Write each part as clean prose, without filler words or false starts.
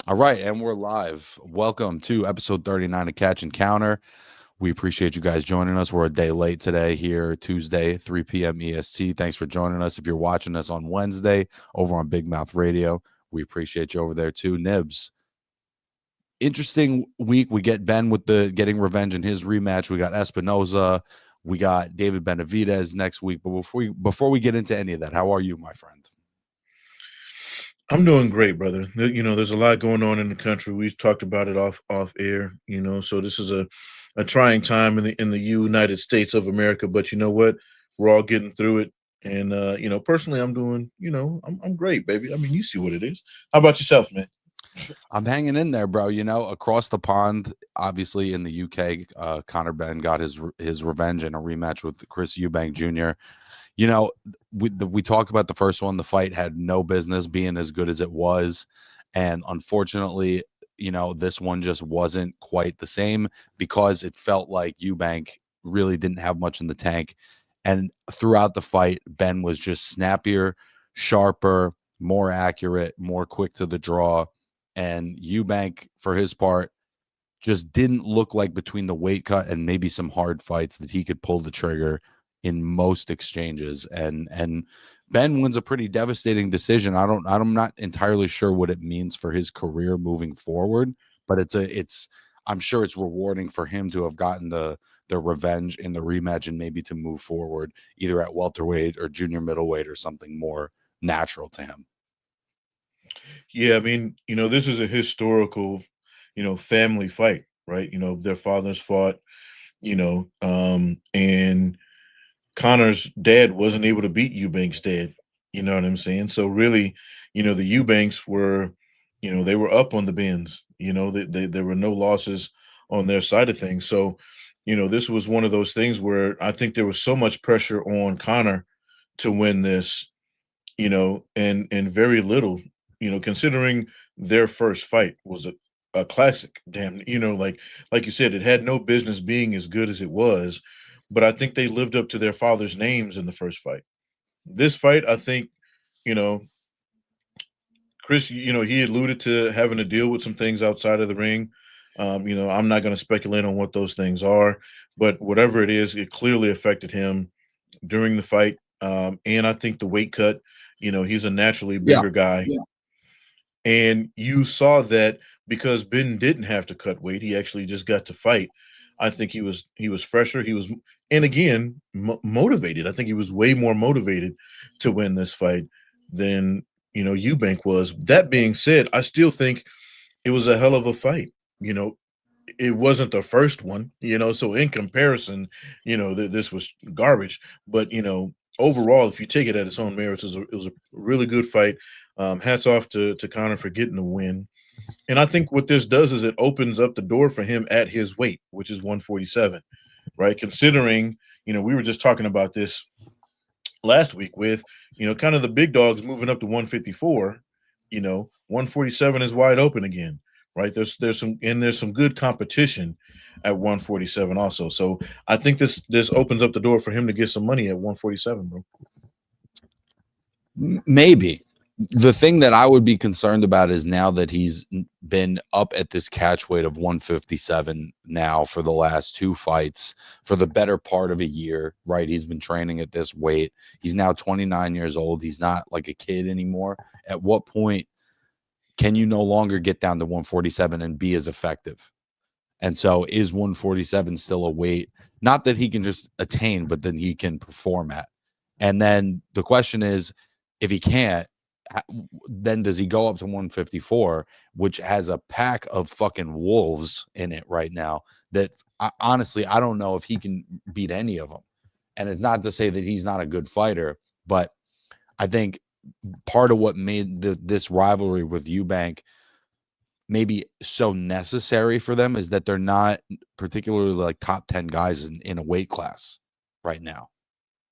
All right, and we're live. Welcome to episode 39 of Catch and Counter. We appreciate you guys joining us. We're a day late today here, Tuesday, 3 p.m. EST. Thanks for joining us. If you're watching us on Wednesday over on Big Mouth Radio, we appreciate you over there too. Nibs, interesting week. We get Ben with the getting revenge in his rematch. We got Espinoza. We got David Benavidez next week. But before we get into any of that, how are you, my friend? I'm doing great, brother. There's a lot going on in the country. We've talked about it off air. So this is a trying time in the United States of America. But you know what? We're all getting through it. And personally, I'm doing. I'm great, baby. I mean, you see what it is. How about yourself, man? I'm hanging in there, bro. Across the pond, obviously in the UK, Conor Benn got his revenge in a rematch with Chris Eubank Jr. We talked about the first one. The fight had no business being as good as it was, and unfortunately, this one just wasn't quite the same because it felt like Eubank really didn't have much in the tank, and throughout the fight, Ben was just snappier, sharper, more accurate, more quick to the draw, and Eubank, for his part, just didn't look like between the weight cut and maybe some hard fights that he could pull the trigger in most exchanges. And Ben wins a pretty devastating decision. I'm not entirely sure what it means for his career moving forward, but it's I'm sure it's rewarding for him to have gotten the revenge in the rematch and maybe to move forward either at welterweight or junior middleweight or something more natural to him. Yeah, I mean, this is a historical, family fight, right? Their fathers fought, and Connor's dad wasn't able to beat Eubank's dad. You know what I'm saying? So really, the Eubanks were, they were up on the bins. There were no losses on their side of things. So, this was one of those things where I think there was so much pressure on Connor to win this, and very little, considering their first fight was a classic. Damn, like you said, it had no business being as good as it was, but I think they lived up to their father's names in the first fight. This fight, I think, you know, Chris, he alluded to having to deal with some things outside of the ring. I'm not going to speculate on what those things are, but whatever it is, it clearly affected him during the fight. And I think the weight cut, he's a naturally Yeah. bigger guy. Yeah. And you saw that because Ben didn't have to cut weight, he actually just got to fight. I think he was fresher. And again, motivated. I think he was way more motivated to win this fight than Eubank was. That being said, I still think it was a hell of a fight. You know, it wasn't the first one. So in comparison, this was garbage. But overall, if you take it at its own merits, it was a really good fight. Hats off to Conor for getting the win. And I think what this does is it opens up the door for him at his weight, which is 147, right? Considering, we were just talking about this last week with, kind of the big dogs moving up to 154, 147 is wide open again, right? There's some good competition at 147 also. So I think this opens up the door for him to get some money at 147, bro. Maybe. The thing that I would be concerned about is now that he's been up at this catch weight of 157 now for the last two fights for the better part of a year, right? He's been training at this weight. He's now 29 years old. He's not like a kid anymore. At what point can you no longer get down to 147 and be as effective? And so is 147 still a weight, not that he can just attain, but then he can perform at? And then the question is, if he can't, then does he go up to 154, which has a pack of fucking wolves in it right now that honestly, I don't know if he can beat any of them. And it's not to say that he's not a good fighter, but I think part of what made this rivalry with Eubank maybe so necessary for them is that they're not particularly like top 10 guys in a weight class right now.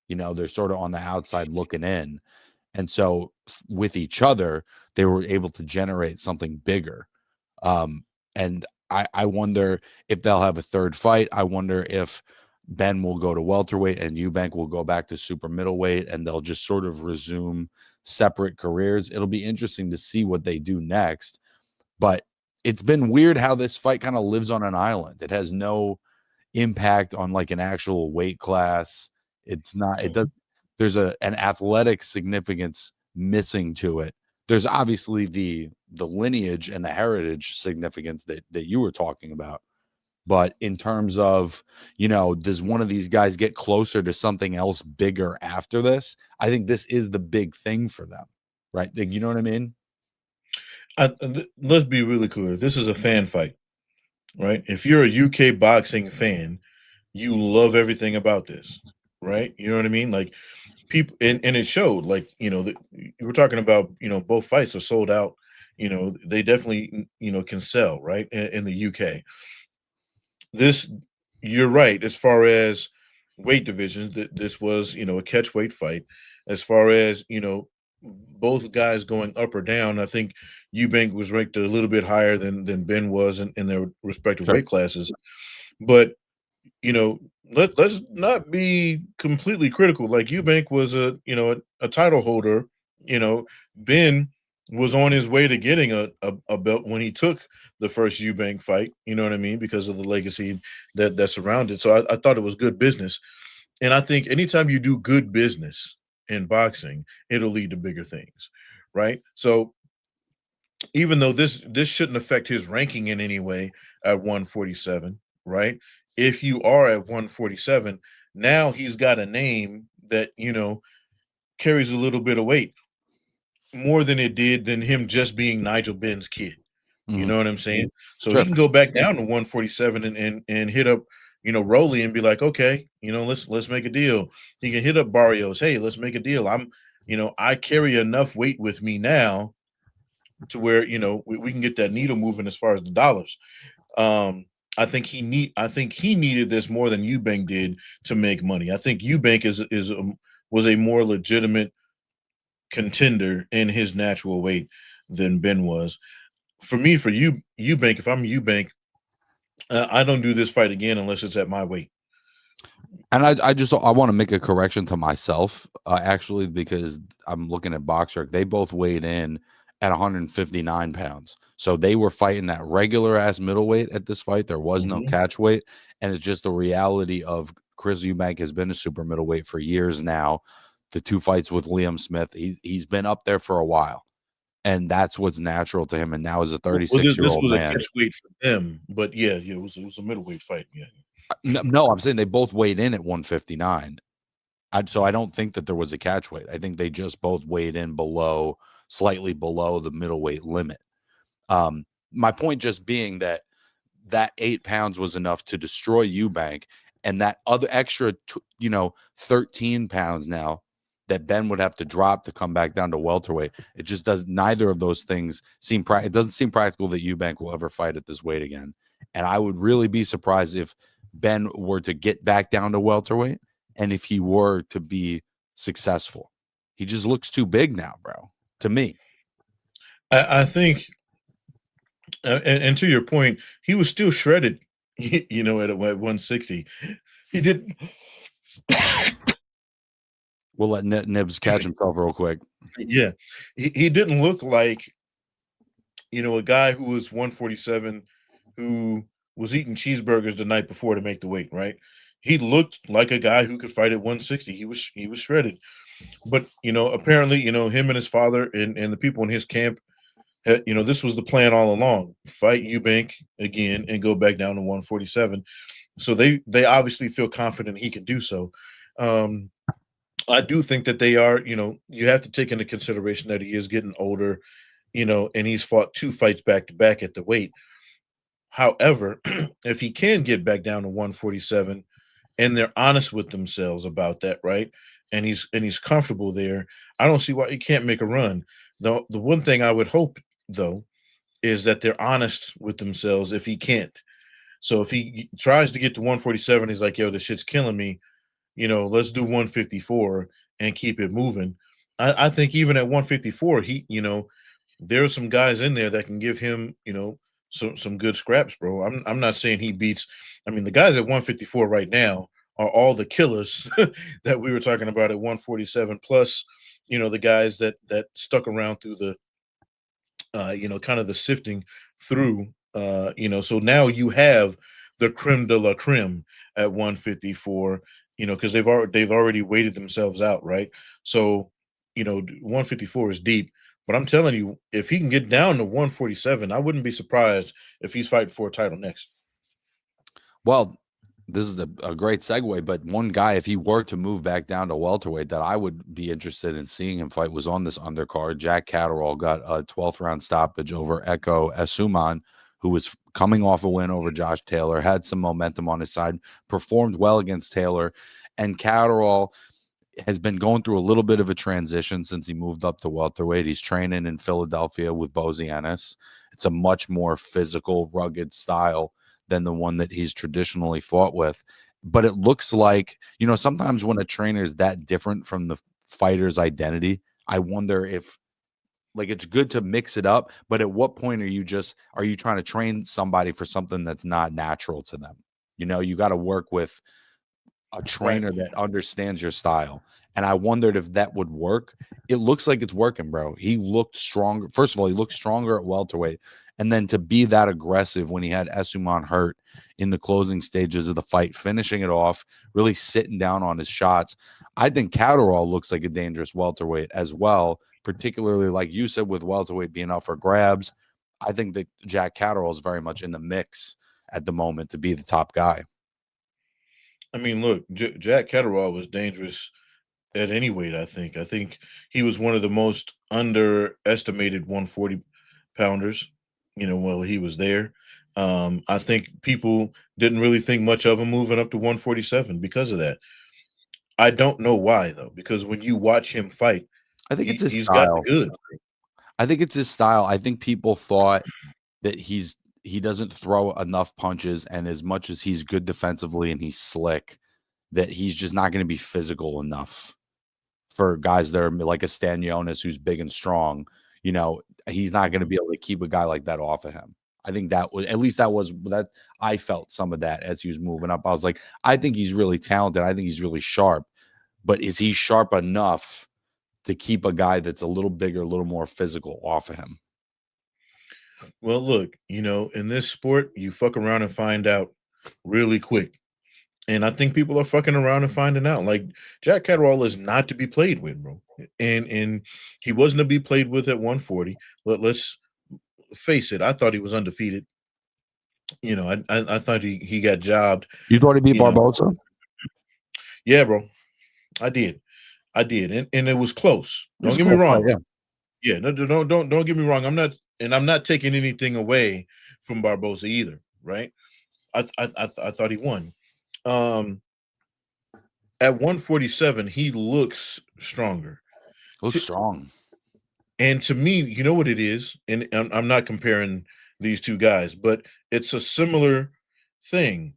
They're sort of on the outside looking in. And so with each other, they were able to generate something bigger. And I wonder if they'll have a third fight. I wonder if Ben will go to welterweight and Eubank will go back to super middleweight and they'll just sort of resume separate careers. It'll be interesting to see what they do next. But it's been weird how this fight kind of lives on an island. It has no impact on like an actual weight class. It's not, it does, Mhm. there's an athletic significance missing to it. There's obviously the lineage and the heritage significance that you were talking about. But in terms of, does one of these guys get closer to something else bigger after this? I think this is the big thing for them, right? Like, you know what I mean? Let's be really clear. This is a fan fight, right? If you're a UK boxing fan, you love everything about this, right? You know what I mean? Like people, and it showed. Like you were talking about. Both fights are sold out. They definitely can sell right in the UK. This You're right as far as weight divisions. This was a catch weight fight. As far as both guys going up or down, I think Eubank was ranked a little bit higher than Ben was in their respective Sure. weight classes. But you know, let's not be completely critical. Like Eubank was a title holder. Ben was on his way to getting a belt when he took the first Eubank fight. You know what I mean? Because of the legacy that surrounded. So I thought it was good business. And I think anytime you do good business in boxing, it'll lead to bigger things. Right. So even though this shouldn't affect his ranking in any way at 147, right? If you are at 147, now he's got a name that carries a little bit of weight more than it did than him just being Nigel Benn's kid. You Mhm. know what I'm saying? So he Sure. can go back down to 147 and hit up Rolly and be like, okay, let's make a deal. He can hit up Barrios. Hey, let's make a deal. I carry enough weight with me now to where we can get that needle moving as far as the dollars. Um, I think he needed this more than Eubank did to make money. I think Eubank was a more legitimate contender in his natural weight than Ben was. For me, for Eubank, if I'm Eubank, I don't do this fight again unless it's at my weight. And I want to make a correction to myself, actually, because I'm looking at BoxRec. They both weighed in at 159 pounds. So they were fighting that regular ass middleweight at this fight. There was no Mhm. catch weight. And it's just the reality of Chris Eubank has been a super middleweight for years now. The two fights with Liam Smith, he's been up there for a while. And that's what's natural to him. And now as a Well, 36 year this old was a man, catch weight for them, but yeah, it was a middleweight fight. Yeah. no, I'm saying they both weighed in at 159. So I don't think that there was a catch weight. I think they just both weighed in slightly below the middleweight limit. My point just being that 8 pounds was enough to destroy Eubank, and that other extra, 13 pounds now that Ben would have to drop to come back down to welterweight. It just does neither of those things seem. It doesn't seem practical that Eubank will ever fight at this weight again, and I would really be surprised if Ben were to get back down to welterweight, and if he were to be successful. He just looks too big now, bro. To me. I think, and to your point, he was still shredded. At 160, he didn't. We'll let Nibs catch himself real quick. Yeah, he didn't look like a guy who was 147 who was eating cheeseburgers the night before to make the weight, right? He looked like a guy who could fight at 160. He was shredded. But apparently, him and his father and the people in his camp this was the plan all along. Fight Eubank again and go back down to 147. So they obviously feel confident he can do so. Um, I do think that they are, you have to take into consideration that he is getting older, and he's fought two fights back to back at the weight. However, if he can get back down to 147 and they're honest with themselves about that, right? And he's comfortable there, I don't see why he can't make a run. The one thing I would hope though is that they're honest with themselves if he can't. So if he tries to get to 147, he's like, yo, this shit's killing me. Let's do 154 and keep it moving. I think even at 154, there are some guys in there that can give him, some good scraps, bro. I'm not saying he beats. I mean, the guys at 154 right now are all the killers that we were talking about at 147, plus, the guys that stuck around through kind of the sifting through, so now you have the creme de la creme at 154, because they've already weighted themselves out, right? So, 154 is deep, but I'm telling you, if he can get down to 147, I wouldn't be surprised if he's fighting for a title next. Well, this is a great segue, but one guy, if he were to move back down to welterweight, that I would be interested in seeing him fight was on this undercard. Jack Catterall got a 12th round stoppage over Echo Esuman, who was coming off a win over Josh Taylor, had some momentum on his side, performed well against Taylor, and Catterall has been going through a little bit of a transition since he moved up to welterweight. He's training in Philadelphia with Bozy Ennis. It's a much more physical, rugged style than the one that he's traditionally fought with. But it looks like, sometimes when a trainer is that different from the fighter's identity, I wonder if like it's good to mix it up, but at what point are you trying to train somebody for something that's not natural to them? You got to work with a Right. trainer that understands your style. And I wondered if that would work. It looks like it's working, bro. He looked stronger. First of all, he looked stronger at welterweight. And then to be that aggressive when he had Esuman hurt in the closing stages of the fight, finishing it off, really sitting down on his shots. I think Catterall looks like a dangerous welterweight as well, particularly like you said, with welterweight being up for grabs. I think that Jack Catterall is very much in the mix at the moment to be the top guy. I mean, look, Jack Catterall was dangerous at any weight. I think he was one of the most underestimated 140 pounders. While he was there, I think people didn't really think much of him moving up to 147 because of that. I don't know why though, because when you watch him fight, I think it's his he's got the style. goods. I think it's his style. I think people thought that he doesn't throw enough punches, and as much as he's good defensively and he's slick, that he's just not going to be physical enough for guys that are like a Stanionis who's big and strong. He's not going to be able to keep a guy like that off of him. I think that was at least that was that I felt some of that as he was moving up. I was like, I think he's really talented. I think he's really sharp, but is he sharp enough to keep a guy that's a little bigger, a little more physical off of him? Well, look, in this sport, you fuck around and find out really quick. And I think people are fucking around and finding out. Like Jack Catterall is not to be played with, bro. And he wasn't to be played with at 140. Let's face it. I thought he was undefeated. I thought he got jobbed. You thought he beat You know, Barbosa? yeah, bro. I did. I did, and it was close. It was Don't a get me close fight, wrong. yeah. Yeah, no, don't get me wrong. I'm not taking anything away from Barbosa either. Right? I thought he won. Um, at 147, he looks stronger. Looks To, strong. and to me, you know what it is, and I'm not comparing these two guys, but it's a similar thing.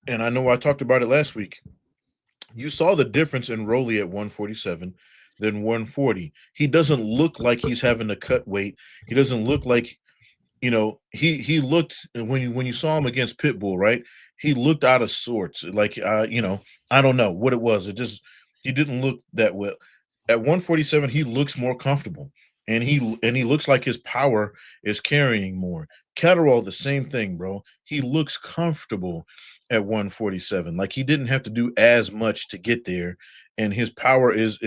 And I know I talked about it last week. You saw the difference in Rolly at 147 than 140. He doesn't look like he's having to cut weight. He doesn't look like he looked when you saw him against Pitbull, right? He looked out of sorts. Like I don't know what it was. It just he didn't look that well. At 147, he looks more comfortable. And he looks like his power is carrying more. Catterall, the same thing, bro. He looks comfortable at 147. Like he didn't have to do as much to get there. And his power is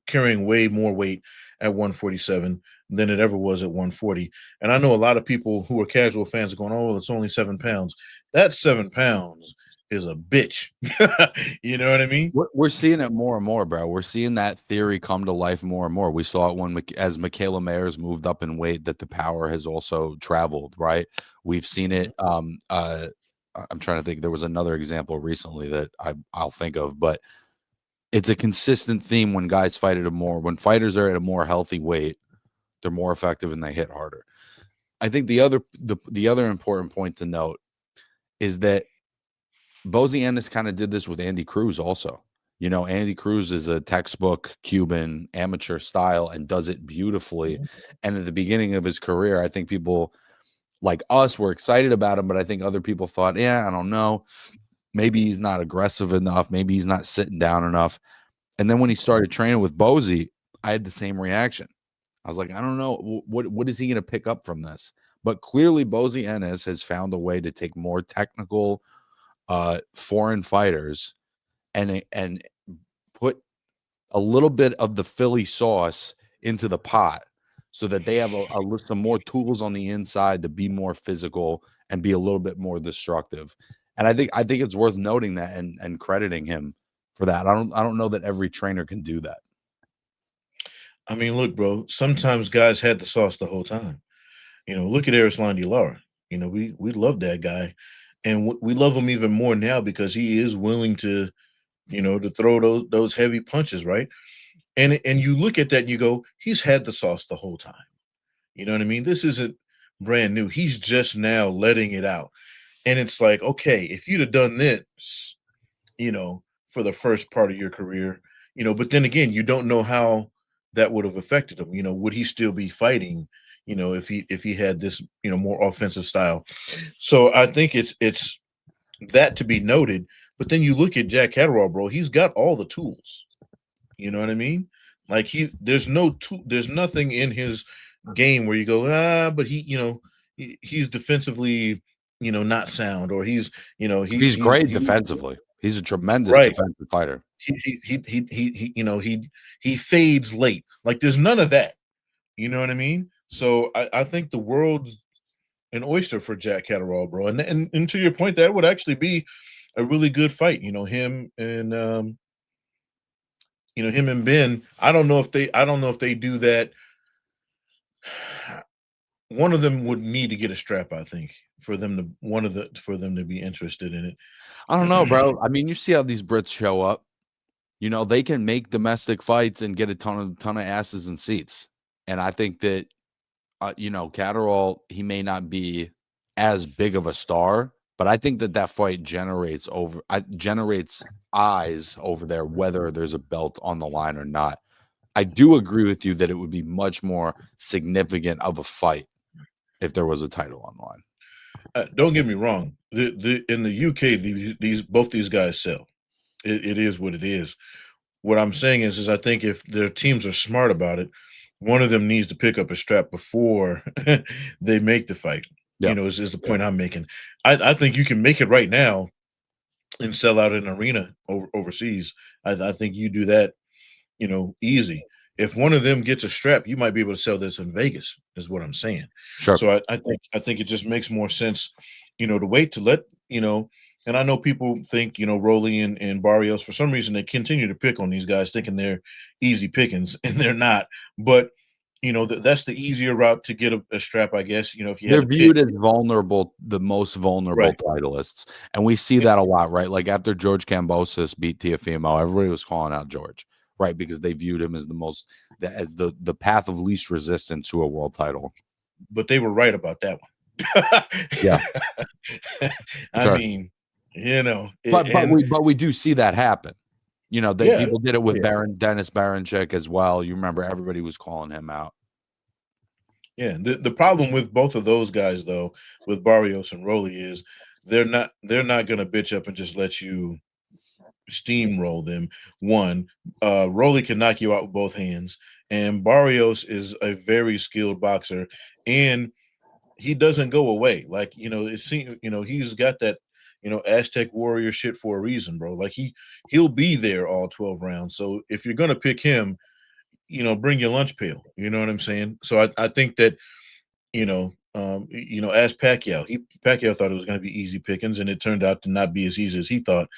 carrying way more weight at 147 than it ever was at 140. And I know a lot of people who are casual fans are going, "Oh, it's only 7 pounds." That 7 pounds is a bitch. You know what I mean? We're seeing it more and more, bro. We're seeing that theory come to life more and more. We saw it when as Michaela Mayers moved up in weight, that the power has also traveled, right? We've seen it. I'm trying to think. There was another example recently that I'll think of, but it's a consistent theme when guys fight at when fighters are at a more healthy weight, they're more effective and they hit harder. I think the other important point to note is that Bozy Ennis kind of did this with Andy Cruz also. Andy Cruz is a textbook Cuban amateur style and does it beautifully. And at the beginning of his career, I think people like us were excited about him, but I think other people thought, yeah, I don't know. Maybe he's not aggressive enough. Maybe he's not sitting down enough. And then when he started training with Bozy, I had the same reaction. I was like, I don't know what is he going to pick up from this? But clearly, Bozy Ennis has found a way to take more technical foreign fighters and put a little bit of the Philly sauce into the pot so that they have some more tools on the inside to be more physical and be a little bit more destructive. And I think it's worth noting that and crediting him for that. I don't know that every trainer can do that. I mean, look, bro, sometimes guys had the sauce the whole time. Look at Erislandy Lara. We love that guy, and we love him even more now because he is willing to throw those heavy punches, right? And you look at that and you go, he's had the sauce the whole time. You know what I mean? This isn't brand new. He's just now letting it out. And it's like, okay, if you'd have done this, for the first part of your career, but then again, you don't know how that would have affected him. Would he still be fighting, if he had this, more offensive style? So I think it's that to be noted. But then you look at Jack Catterall, bro, he's got all the tools. You know what I mean? Like there's nothing in his game where you go, but he's defensively, not sound, or He's great he defensively. He's a tremendous right. defensive fighter. He fades late. Like there's none of that. You know what I mean? So I think the world's an oyster for Jack Catterall, bro. And to your point, that would actually be a really good fight. Him and Benn. I don't know if they do that. One of them would need to get a strap, I think, for them to be interested in it. I don't know, bro. I mean, you see how these Brits show up. They can make domestic fights and get a ton of asses and seats. And I think that Catterall, he may not be as big of a star, but I think that fight generates eyes over there, whether there's a belt on the line or not. I do agree with you that it would be much more significant of a fight if there was a title on the line. Don't get me wrong. In the UK, both these guys sell. It is what it is. What I'm saying is I think if their teams are smart about it, one of them needs to pick up a strap before they make the fight. Yeah. Is the point I'm making. I think you can make it right now and sell out an arena overseas. I think you do that, easy. If one of them gets a strap, you might be able to sell this in Vegas, is what I'm saying. Sure. So I think it just makes more sense, to wait to let, and I know people think, Rolly and Barrios, for some reason, they continue to pick on these guys thinking they're easy pickings, and they're not. But, that's the easier route to get a strap, I guess, if you they're viewed as vulnerable, the most vulnerable right. titleists. And we see that a lot, right? Like after George Kambosos beat Teofimo, everybody was calling out George, right? Because they viewed him as the path of least resistance to a world title. But they were right about that one. Yeah. I mean, but we do see that happen. People did it with Dennis Baranchik as well. You remember everybody was calling him out. Yeah, the problem with both of those guys, though, with Barrios and Rolly, is they're not going to bitch up and just let you steamroll them. One, Rolly can knock you out with both hands, and Barrios is a very skilled boxer, and he doesn't go away. Like it seems, he's got that Aztec warrior shit for a reason, bro. Like he'll be there all 12 rounds. So if you're gonna pick him, bring your lunch pail. You know what I'm saying? So I think that as Pacquiao thought it was going to be easy pickings, and it turned out to not be as easy as he thought.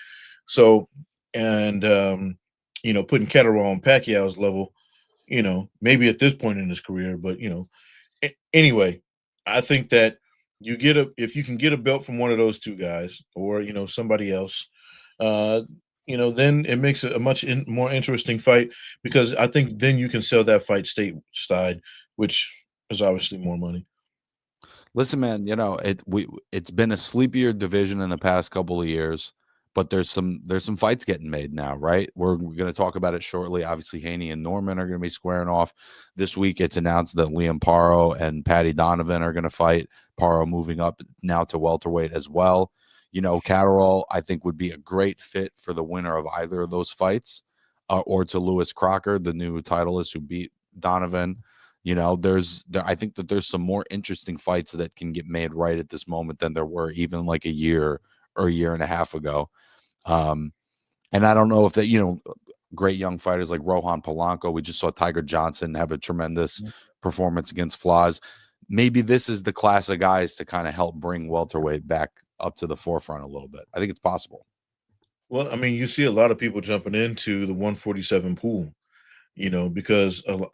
So, and putting Catterall on Pacquiao's level, maybe at this point in his career, but anyway, I think that if you can get a belt from one of those two guys, or somebody else, then it makes it a much more interesting fight, because I think then you can sell that fight stateside, which is obviously more money. Listen, man, it's been a sleepier division in the past couple of years, but there's some fights getting made now, right? We're going to talk about it shortly. Obviously, Haney and Norman are going to be squaring off this week. It's announced that Liam Paro and Patty Donovan are going to fight. Paro moving up now to welterweight as well. Catterall, I think, would be a great fit for the winner of either of those fights, or to Lewis Crocker, the new titleist who beat Donovan. I think that there's some more interesting fights that can get made right at this moment than there were even like a year or a year and a half ago. Um, and I don't know if that, great young fighters like Rohan Polanco. We just saw Tiger Johnson have a tremendous performance against Flaws. Maybe this is the class of guys to kind of help bring welterweight back up to the forefront a little bit. I think it's possible. Well, I mean, you see a lot of people jumping into the 147 pool, because of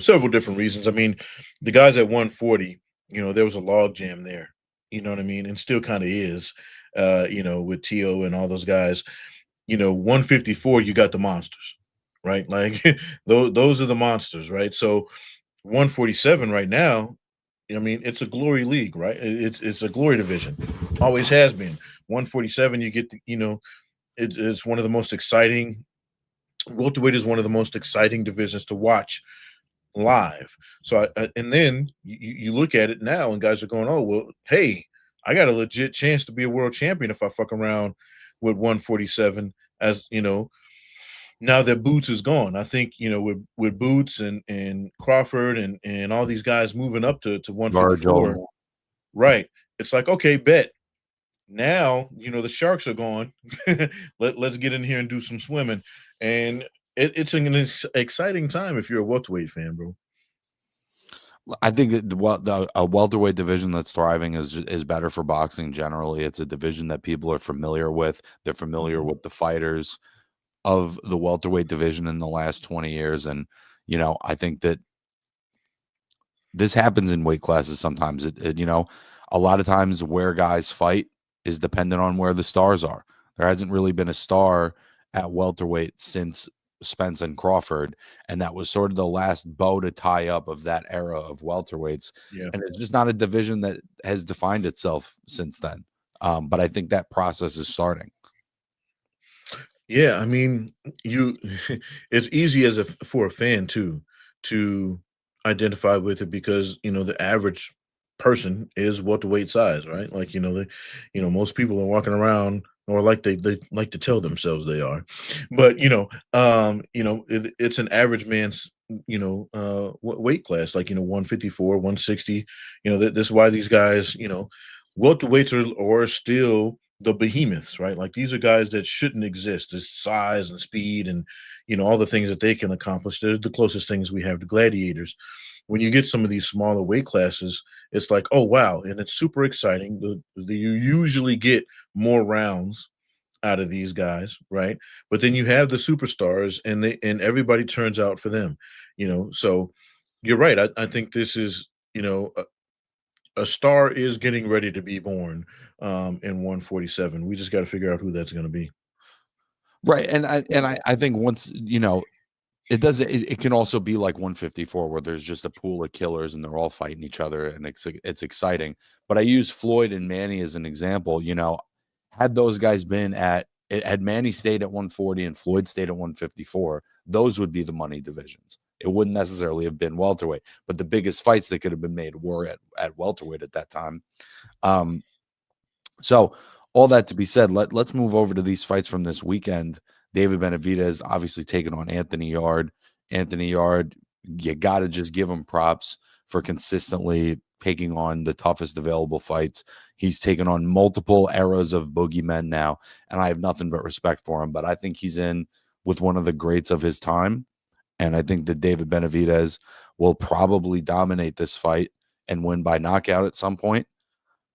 several different reasons. I mean, the guys at 140, there was a log jam there. You know what I mean, and still kind of is. With Tio and all those guys. 154, you got the monsters, right? Like those are the monsters, right? So 147 right now, I mean, it's a glory league, right? It's a glory division. Always has been. 147, you get it's one of the most exciting. Welterweight is one of the most exciting divisions to watch live. So, and then you look at it now, and guys are going, "Oh, well, hey, I got a legit chance to be a world champion if I fuck around with 147." As now that Boots is gone, I think with Boots and Crawford and all these guys moving up to 154, Virgil. right? It's like, okay, bet. Now the sharks are gone. Let's get in here and do some swimming, and it's an exciting time if you're a welterweight fan, bro. I think that a welterweight division that's thriving is better for boxing generally. It's a division that people are familiar with. They're familiar Mhm. with the fighters of the welterweight division in the last 20 years. And, I think that this happens in weight classes sometimes. A lot of times where guys fight is dependent on where the stars are. There hasn't really been a star at welterweight since Spence and Crawford, and that was sort of the last bow to tie up of that era of welterweights. Yeah. And it's just not a division that has defined itself since then. But I think that process is starting. Yeah, I mean, you it's easy for a fan too to identify with it because, the average person is what the weight size, right? Like, most people are walking around or like they like to tell themselves they are. But, it's an average man's, weight class, like, 154, 160. This is why these guys, welterweights are still the behemoths, right? Like these are guys that shouldn't exist. This size and speed and all the things that they can accomplish. They're the closest things we have to gladiators. When you get some of these smaller weight classes, it's like, oh wow, and it's super exciting. You usually get more rounds out of these guys, right? But then you have the superstars, and everybody turns out for them. So you're right. I think this is a star is getting ready to be born in 147. We just got to figure out who that's going to be. Right. And I think once, it can also be like 154 where there's just a pool of killers and they're all fighting each other and it's exciting. But I use Floyd and Manny as an example. Had those guys been had Manny stayed at 140 and Floyd stayed at 154, those would be the money divisions. It wouldn't necessarily have been welterweight, but the biggest fights that could have been made were at welterweight at that time. Um, so all that to be said, let's move over to these fights from this weekend. David Benavidez obviously taking on Anthony Yard. Anthony Yard, you got to just give him props for consistently taking on the toughest available fights. He's taken on multiple eras of boogeymen now, and I have nothing but respect for him. But I think he's in with one of the greats of his time. And I think that David Benavidez will probably dominate this fight and win by knockout at some point.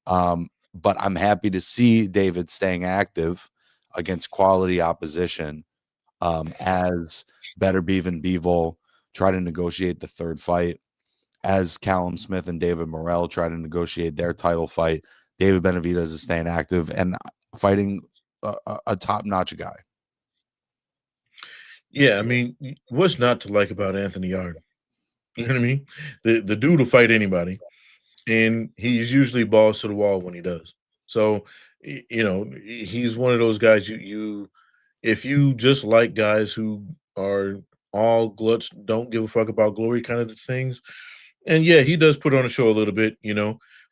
But I'm happy to see David staying active against quality opposition, as Better Bevan Beevil try to negotiate the third fight, as Callum Smith and David Morrell try to negotiate their title fight. David Benavidez is staying active and fighting a top-notch guy. Yeah, I mean, what's not to like about Anthony Yarden? You know what I mean? The dude will fight anybody, and he's usually balls to the wall when he does. So, he's one of those guys you if you just like guys who are all gluts, don't give a fuck about glory kind of things. And yeah, he does put on a show a little bit,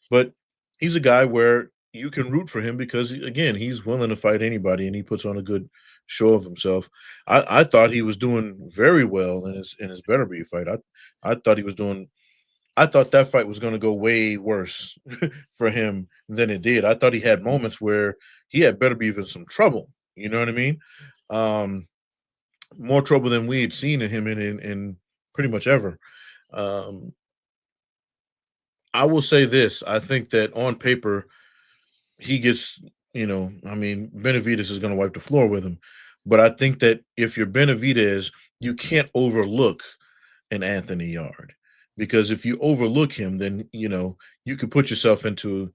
but he's a guy where you can root for him because again, he's willing to fight anybody and he puts on a good show of himself. I thought he was doing very well in his better be fight. I thought he was doing I thought that fight was going to go way worse for him than it did. I thought he had moments where he had better be in some trouble. You know what I mean? Um, More trouble than we had seen in him in pretty much ever. Um, I will say this: I think that on paper he gets, I mean, Benavidez is going to wipe the floor with him, but I think that if you're Benavidez, you can't overlook an Anthony Yard, because if you overlook him, then you could put yourself into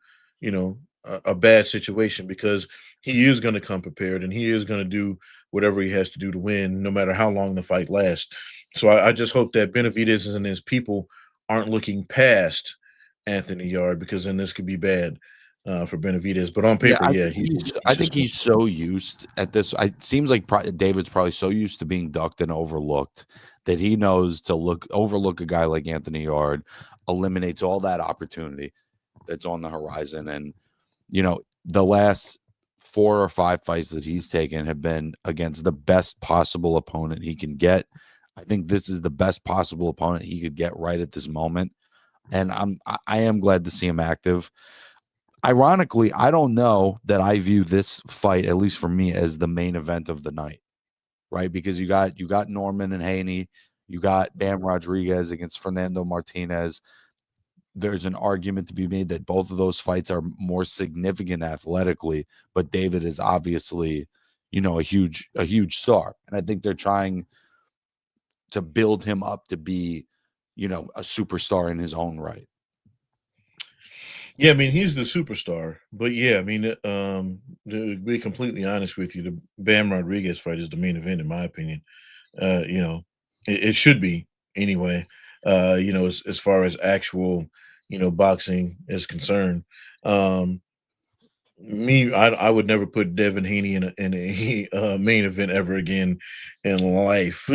a bad situation, because he is going to come prepared and he is going to do whatever he has to do to win, no matter how long the fight lasts. So I just hope that Benavidez and his people aren't looking past Anthony Yard, because then this could be bad for Benavidez. But on Yeah, paper, yeah, he's I just think going. he's so used at this. It seems like David's probably so used to being ducked and overlooked that he knows to overlook a guy like Anthony Yard, eliminates all that opportunity that's on the horizon. And the last 4 or 5 fights that he's taken have been against the best possible opponent he can get. I think this is the best possible opponent he could get right at this moment, and I am glad to see him active. Ironically, I don't know that I view this fight, at least for me, as the main event of the night, right? Because you got Norman and Haney, you got Bam Rodriguez against Fernando Martinez. There's an argument to be made that both of those fights are more significant athletically, but David is obviously, a huge star. And I think they're trying to build him up to be, a superstar in his own right. Yeah, I mean, he's the superstar, but yeah, I mean, to be completely honest with you, the Bam Rodriguez fight is the main event, in my opinion. You know, it should be anyway. As far as actual, boxing is concerned. Um, I would never put Devin Haney in a main event ever again in life.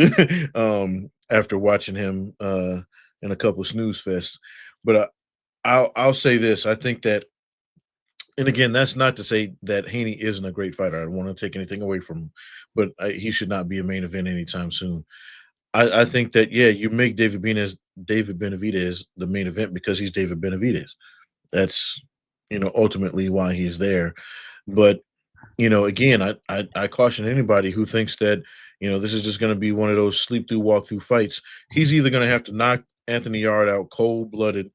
After watching him in a couple snooze fests, but I'll say this: I think that, and again, that's not to say that Haney isn't a great fighter. I don't want to take anything away from him, but he should not be a main event anytime soon. I think that, yeah, you make David Benavidez the main event because he's David Benavidez. That's ultimately why he's there. But again, I caution anybody who thinks that this is just going to be one of those sleep through, walk through fights. He's either going to have to knock Anthony Yard out cold blooded,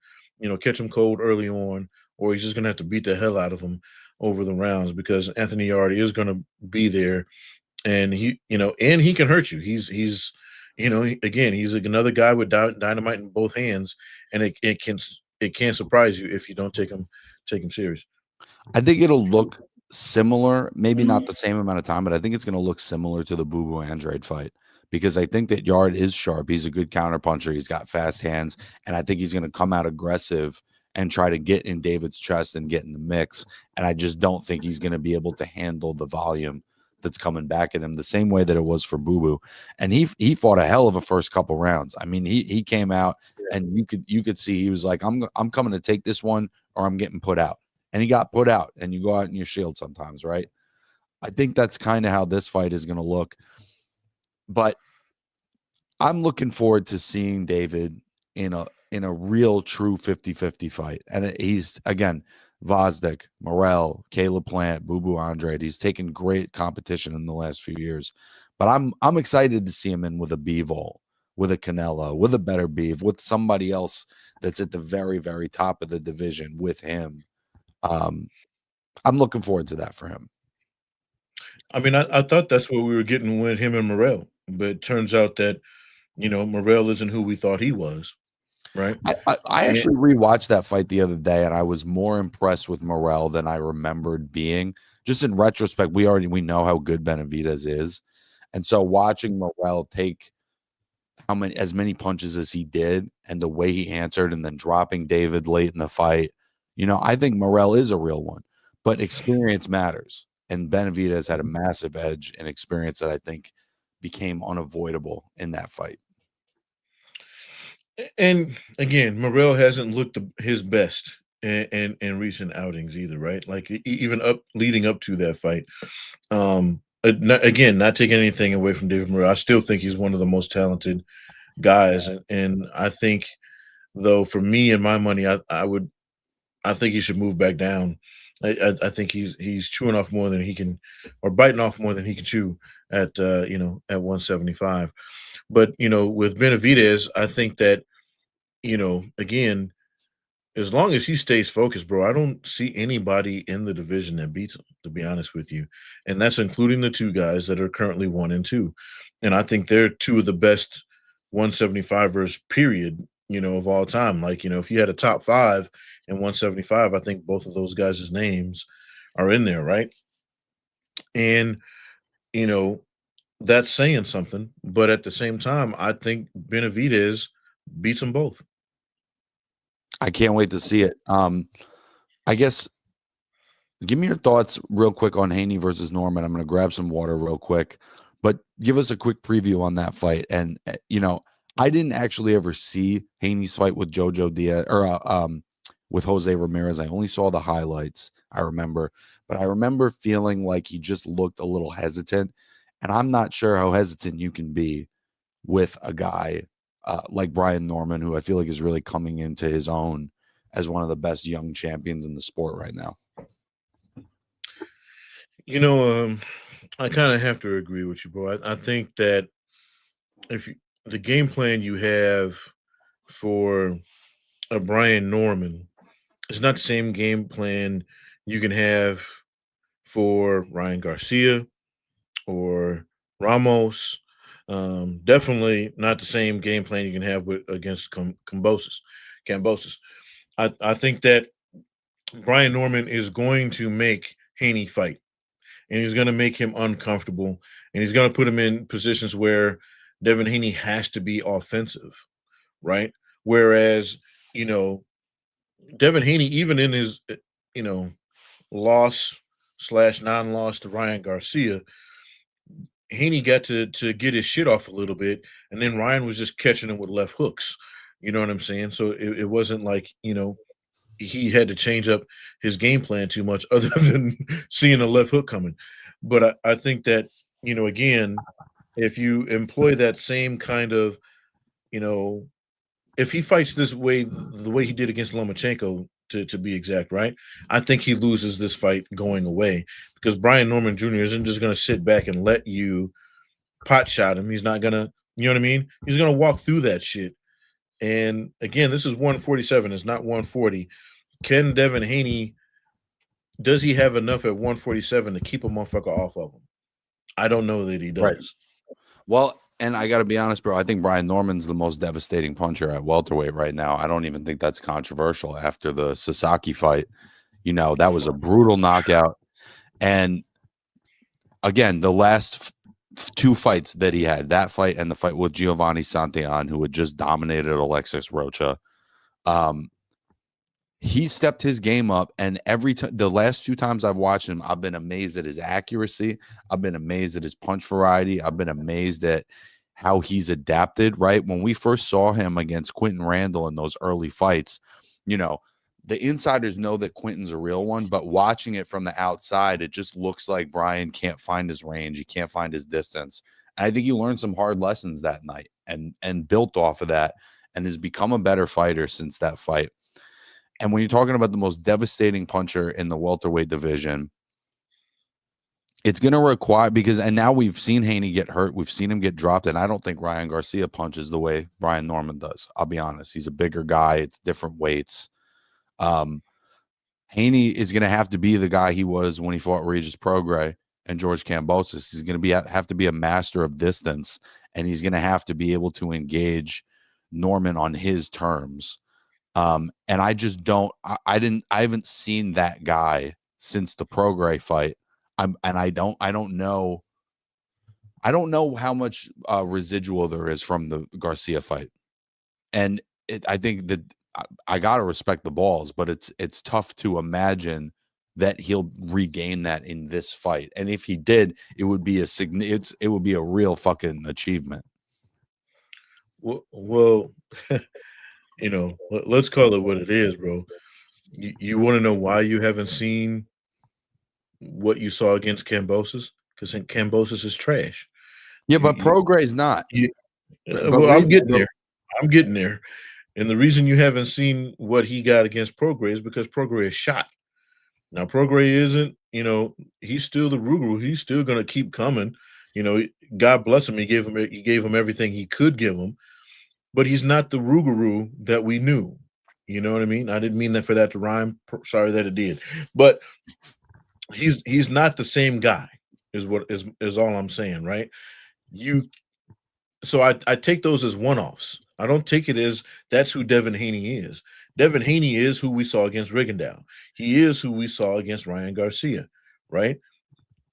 catch him cold early on, or he's just going to have to beat the hell out of him over the rounds, because Anthony Yard is going to be there, and he can hurt you. Again, he's another guy with dynamite in both hands, and it can surprise you if you don't take him serious. I think it'll look similar, maybe not the same amount of time, but I think it's going to look similar to the Boo Boo Andrade fight, because I think that Yard is sharp. He's a good counter puncher. He's got fast hands, and I think he's going to come out aggressive and try to get in David's chest and get in the mix. And I just don't think he's going to be able to handle the volume that's coming back at him the same way that it was for Boo Boo. And he fought a hell of a first couple rounds. I mean, he came out and you could see he was like, I'm coming to take this one or I'm getting put out, and he got put out, and you go out in your shield sometimes, right? I think that's kind of how this fight is going to look. But I'm looking forward to seeing David in a real true 50-50 fight. And he's again Vosdick, Morel, Caleb Plant, Boo Boo Andrade. He's taken great competition in the last few years. But I'm excited to see him in with a Bivol, with a Canelo, with a better Beef, with somebody else that's at the very, very top of the division with him. Um, I'm looking forward to that for him. I mean, I thought that's what we were getting with him and Morel, but it turns out that Morel isn't who we thought he was, right? I And actually rewatched that fight the other day, and I was more impressed with Morel than I remembered being. Just in retrospect, we know how good Benavidez is, and so watching Morel take as many punches as he did, and the way he answered, and then dropping David late in the fight, I think Morel is a real one. But experience matters, and Benavidez had a massive edge in experience that I think became unavoidable in that fight. and again, Morel hasn't looked his best in recent outings either, right? Like even up leading up to that fight. Again, not taking anything away from David Morel, I still think he's one of the most talented guys, and I think though. For me and my money, I think he should move back down. I think he's chewing off more than he can, or biting off more than he can chew at at 175. But with Benavidez, I think that again, as long as he stays focused, bro, I don't see anybody in the division that beats him, to be honest with you. And that's including the two guys that are currently 1 and 2. And I think they're two of the best 175ers, period, of all time. Like, if you had a top five in 175, I think both of those guys' names are in there, right? And, you know, that's saying something. But at the same time, I think Benavidez beats them both. I can't wait to see it. I guess give me your thoughts real quick on Haney versus Norman. I'm going to grab some water real quick, but give us a quick preview on that fight. And I didn't actually ever see Haney's fight with Jojo Diaz or with Jose Ramirez. I only saw the highlights. I remember, but I remember feeling like he just looked a little hesitant, and I'm not sure how hesitant you can be with a guy like Brian Norman, who I feel like is really coming into his own as one of the best young champions in the sport right now. I kind of have to agree with you, bro. I think that the game plan you have for a Brian Norman is not the same game plan you can have for Ryan Garcia or Ramos. Definitely not the same game plan you can have against Cambosis. I think that Brian Norman is going to make Haney fight, and he's going to make him uncomfortable, and he's going to put him in positions where Devin Haney has to be offensive, right? Whereas, you know, Devin Haney, even in his, loss slash non-loss to Ryan Garcia, Haney got to get his shit off a little bit, and then Ryan was just catching him with left hooks. You know what I'm saying? So it wasn't like he had to change up his game plan too much, other than seeing a left hook coming. But I think that again, if you employ that same kind of you know if he fights this way, the way he did against Lomachenko, to be exact, right? I think he loses this fight going away, because Brian Norman Jr. isn't just going to sit back and let you pot shot him. He's not going to, you know what I mean? He's going to walk through that shit. And again, this is 147. It's not 140. Can Devin Haney, does he have enough at 147 to keep a motherfucker off of him? I don't know that he does. Right. Well, and I got to be honest, bro. I think Brian Norman's the most devastating puncher at welterweight right now. I don't even think that's controversial after the Sasaki fight. That was a brutal knockout. And again, the last two fights that he had, that fight and the fight with Giovanni Santillan, who had just dominated Alexis Rocha, he stepped his game up, and every time, the last two times I've watched him, I've been amazed at his accuracy. I've been amazed at his punch variety. I've been amazed at how he's adapted, right? When we first saw him against Quentin Randall in those early fights, the insiders know that Quentin's a real one, but watching it from the outside, it just looks like Brian can't find his range. He can't find his distance. And I think he learned some hard lessons that night and built off of that, and has become a better fighter since that fight. And when you're talking about the most devastating puncher in the welterweight division, it's going to require, and now we've seen Haney get hurt. We've seen him get dropped. And I don't think Ryan Garcia punches the way Brian Norman does. I'll be honest. He's a bigger guy. It's different weights. Haney is going to have to be the guy he was when he fought Regis Prograis and George Kambosos. He's going to have to be a master of distance, and he's going to have to be able to engage Norman on his terms. And I just don't. I haven't seen that guy since the Prograis fight. I don't know. I don't know how much residual there is from the Garcia fight, and I think that I gotta respect the balls, but it's tough to imagine that he'll regain that in this fight. And if he did, it would be it would be a real fucking achievement. Well, let's call it what it is, bro. You want to know why you haven't seen what you saw against Kambosos? Because Kambosos is trash. Yeah, but Prograis is not. Well, I'm getting there. And the reason you haven't seen what he got against Prograis is because Prograis is shot. Now Prograis isn't, he's still the Ruger. He's still going to keep coming. God bless him. He gave him everything he could give him, but he's not the Rougarou that we knew. You know what I mean? I didn't mean that for that to rhyme. Sorry that it did, but he's not the same guy. Is all I'm saying, right? You so I take those as one-offs. I don't take it as that's who Devin Haney is. Devin Haney is who we saw against Rigondeaux. He is who we saw against Ryan Garcia, right?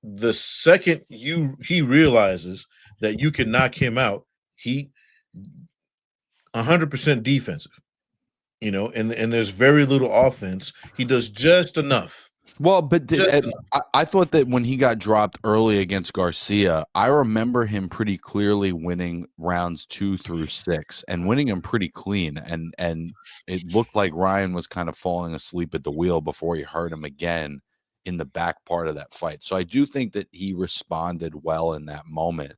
The second he realizes that you can knock him out, he 100% defensive, and there's very little offense. He does just enough. Well, but Just enough. I thought that when he got dropped early against Garcia, I remember him pretty clearly winning rounds 2 through 6 and winning them pretty clean. And it looked like Ryan was kind of falling asleep at the wheel before he hurt him again in the back part of that fight. So I do think that he responded well in that moment.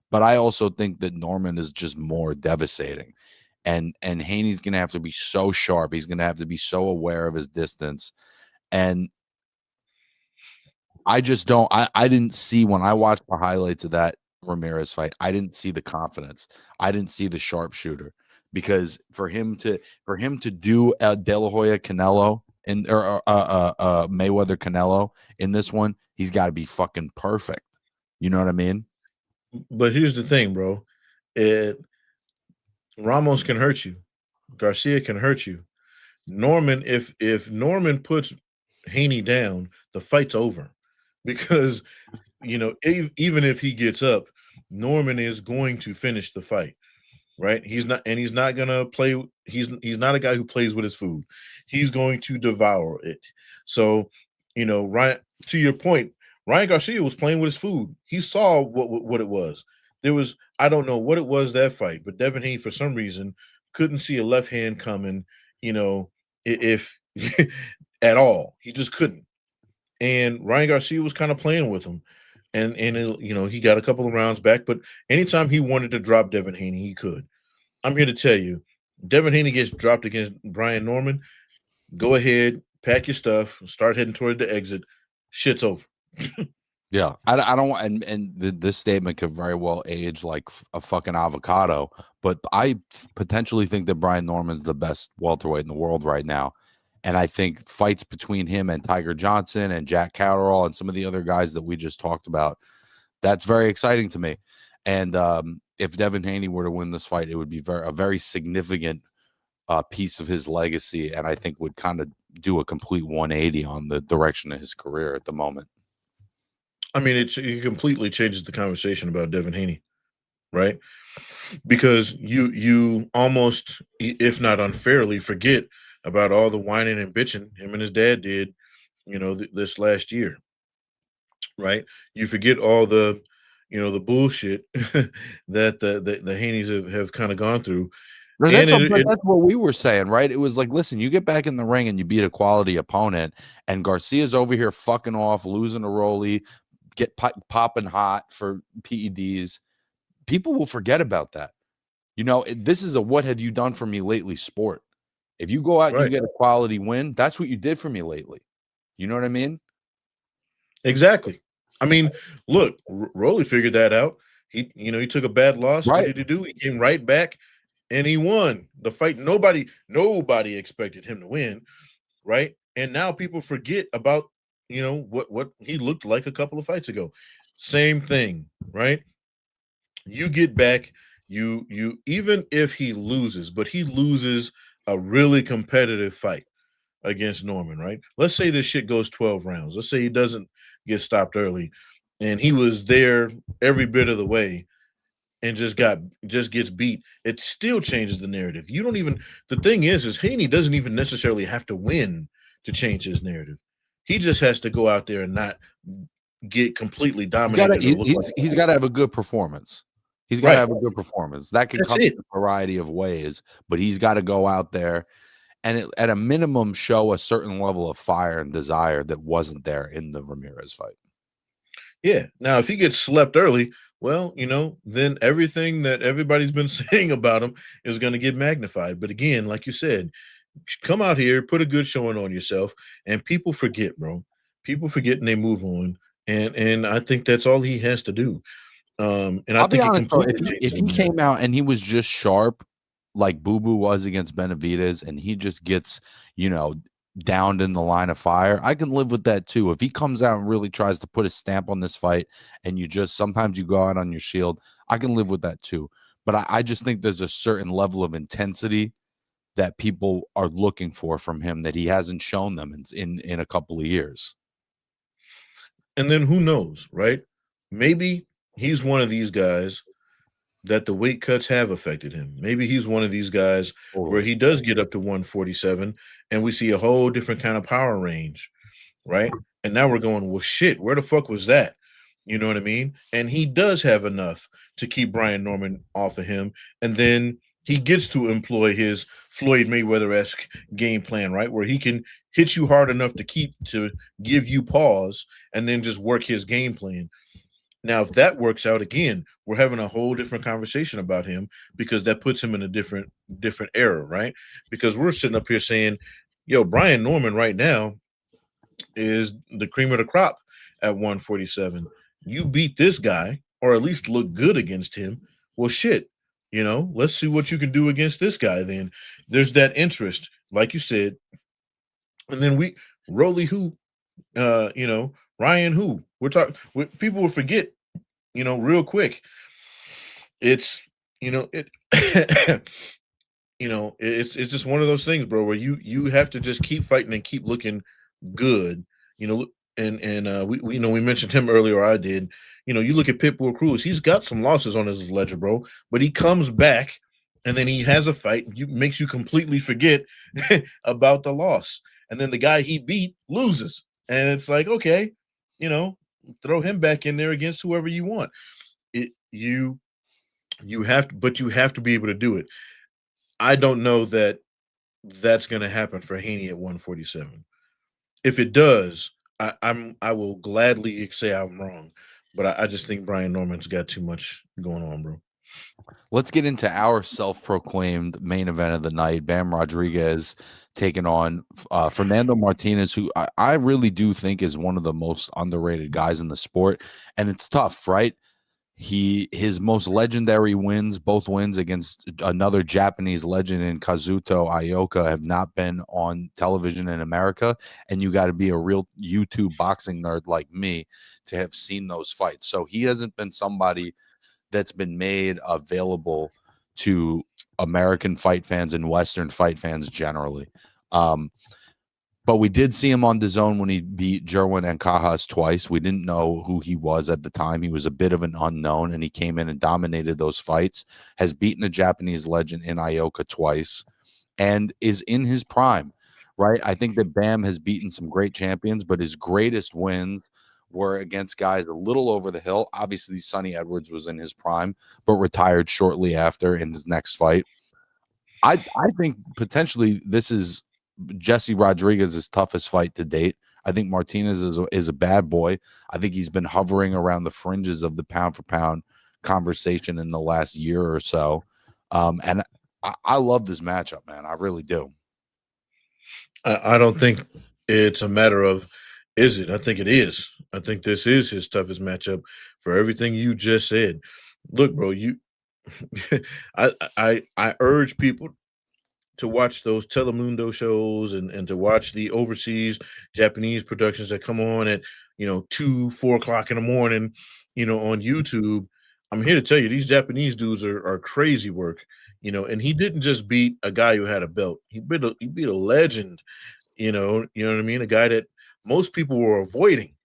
But I also think that Norman is just more devastating. And Haney's going to have to be so sharp. He's going to have to be so aware of his distance. And I just don't. I didn't see when I watched the highlights of that Ramirez fight. I didn't see the confidence. I didn't see the sharpshooter because for him to do De La Hoya Canelo or Mayweather Canelo in this one, he's got to be fucking perfect. You know what I mean? But here's the thing, bro. Ramos can hurt you. Garcia can hurt you. Norman, if Norman puts Haney down, the fight's over because even if he gets up, Norman is going to finish the fight, right? He's not gonna play. He's not a guy who plays with his food. He's going to devour it. So, Ryan, to your point, Ryan Garcia was playing with his food. He saw what it was. I don't know what it was that fight, but Devin Haney for some reason couldn't see a left hand coming. If at all, he just couldn't. And Ryan Garcia was kind of playing with him, and he got a couple of rounds back. But anytime he wanted to drop Devin Haney, he could. I'm here to tell you, Devin Haney gets dropped against Brian Norman. Go ahead, pack your stuff, start heading toward the exit. Shit's over. Yeah, I don't want, and this statement could very well age like a fucking avocado, but I potentially think that Brian Norman's the best welterweight in the world right now. And I think fights between him and Tiger Johnson and Jack Catterall and some of the other guys that we just talked about, that's very exciting to me. And if Devin Haney were to win this fight, it would be a very significant piece of his legacy, and I think would kind of do a complete 180 on the direction of his career at the moment. I mean, it completely changes the conversation about Devin Haney, right? Because you almost, if not unfairly, forget about all the whining and bitching him and his dad did, this last year, right? You forget all the bullshit that the Haneys have kind of gone through. But And that's what we were saying, right? It was like, listen, you get back in the ring and you beat a quality opponent, and Garcia's over here fucking off, losing a rollie, popping hot for PEDs. People will forget about that. This is a what have you done for me lately sport. If you go out and you get a quality win, that's what you did for me lately. You know what I mean? Exactly. I mean, look, Rolly figured that out. He took a bad loss. Right. What did he do? He came right back and he won the fight. Nobody expected him to win, right? And now people forget about, what he looked like a couple of fights ago. Same thing, right? You get back, you even if he loses, but he loses a really competitive fight against Norman, right? Let's say this shit goes 12 rounds. Let's say he doesn't get stopped early and he was there every bit of the way and just gets beat. It still changes the narrative. The thing is Haney doesn't even necessarily have to win to change his narrative. He just has to go out there and not get completely dominated. He's got to have a good performance. He's got to have a good performance. That can come in a variety of ways, but he's got to go out there and at a minimum show a certain level of fire and desire that wasn't there in the Ramirez fight. Yeah. Now, if he gets slept early, well, then everything that everybody's been saying about him is going to get magnified. But again, like you said, come out here, put a good showing on yourself, and people forget, bro. People forget and they move on. And I think that's all he has to do. And I I'll be think it honest though, completely if changes he the narrative. came out and he was just sharp, like Boo Boo was against Benavidez, and he just gets, you know, downed in the line of fire, I can live with that too. If he comes out and really tries to put a stamp on this fight, and you just sometimes you go out on your shield, I can live with that too. But I just think there's a certain level of intensity that people are looking for from him that he hasn't shown them in a couple of years. And then who knows, right? Maybe he's one of these guys that the weight cuts have affected him. Maybe he's one of these guys where Totally. he does get up to 147 and we see a whole different kind of power range, right? And now we're going, well, shit, where the fuck was that? You know what I mean? And he does have enough to keep Brian Norman off of him. And then he gets to employ his Floyd Mayweather esque game plan, right? Where he can hit you hard enough to give you pause and then just work his game plan. Now, if that works out again, we're having a whole different conversation about him because that puts him in a different era, right? Because we're sitting up here saying, yo, Brian Norman right now is the cream of the crop at 147. You beat this guy, or at least look good against him. Well, shit, let's see what you can do against this guy. Then there's that interest, like you said, and then Rolly who, Ryan who we're talking. People will forget, real quick. It's it. It's just one of those things, bro, where you have to just keep fighting and keep looking good, you know, and we mentioned him earlier, or I did. You look at Pitbull Cruz, he's got some losses on his ledger, bro, but he comes back and then he has a fight, and you makes you completely forget about the loss. And then the guy he beat loses. And it's like, okay, you know, throw him back in there against whoever you want. It you have to, but you have to be able to do it. I don't know that that's going to happen for Haney at 147. If it does, I will gladly say I'm wrong, but I just think Brian Norman's got too much going on, bro. Let's get into our self-proclaimed main event of the night. Bam Rodriguez taking on Fernando Martinez, who I really do think is one of the most underrated guys in the sport. And it's tough, right? His most legendary wins, both wins against another Japanese legend in Kazuto Ioka, have not been on television in America. And you got to be a real YouTube boxing nerd like me to have seen those fights. So he hasn't been somebody that's been made available to American fight fans and Western fight fans generally. Um, but we did see him on DAZN when he beat Jerwin and Cajas twice. We didn't know who he was at the time. He was a bit of an unknown, and he came in and dominated those fights. Has beaten a Japanese legend in Ioka twice, and is in his prime, right? I think that Bam has beaten some great champions, but his greatest wins were against guys a little over the hill. Obviously, Sonny Edwards was in his prime, but retired shortly after in his next fight. I think potentially this is Jesse Rodriguez's toughest fight to date. I think Martinez is a bad boy. I think he's been hovering around the fringes of the pound for pound conversation in the last year or so. And I love this matchup, man. I really do. I don't think it's a matter of is it. I think it is. I think this is his toughest matchup for everything you just said. Look, bro, I urge people to watch those Telemundo shows and to watch the overseas Japanese productions that come on at 2, 4 o'clock in the morning, on YouTube. I'm here to tell you these Japanese dudes are crazy work, and he didn't just beat a guy who had a belt. He beat a legend, what I mean? A guy that most people were avoiding,